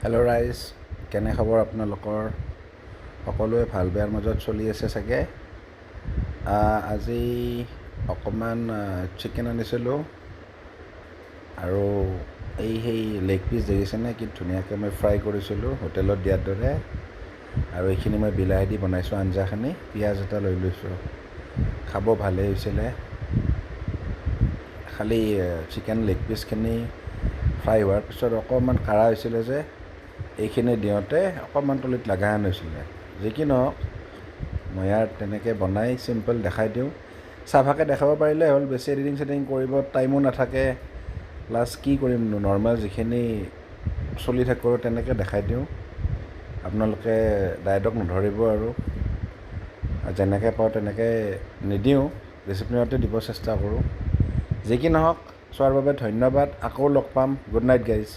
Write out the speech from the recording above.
Hello' ৰাইজ, কেনে খবৰ আপোনালোকৰ? সকলোৱে ভাল বেয়াৰ মাজত চলি আছে চাগে। আজি অকণমান চিকেন আনিছিলোঁ আৰু সেই লেগ পিচ দেখিছেনে কি ধুনীয়াকৈ মই ফ্ৰাই কৰিছিলোঁ হোটেলত দিয়াৰ দৰে। আৰু এইখিনি মই বিলাহী দি বনাইছোঁ আঞ্জাখিনি। পিঁয়াজ এটা লৈ লৈছোঁ, খাব ভালেই হৈছিলে। খালি চিকেন লেগ পিচখিনি ফ্ৰাই হোৱাৰ পিছত অকণমান কাঢ়া হৈছিলে যে, এইখিনি দিওঁতে অকণমান তলিত লগা হেন হৈছিলে। যি কি নহওক, মই ইয়াত তেনেকৈ বনাই চিম্পল দেখাই দিওঁ। চাফাকৈ দেখাব পাৰিলে হ'ল, বেছি এডিটিং চেডিটিং কৰিব টাইমো নাথাকে। প্লাছ কি কৰিমনো, নৰ্মেল যিখিনি চলি থাকোঁ তেনেকৈ দেখাই দিওঁ। আপোনালোকে ডাইৰেক্ট নধৰিব আৰু যেনেকৈ পাওঁ তেনেকৈ নিদিওঁ, ডিচিপ্লিনতে দিব চেষ্টা কৰোঁ। যি কি নহওক, চোৱাৰ বাবে ধন্যবাদ। আকৌ লগ পাম। Good night guys.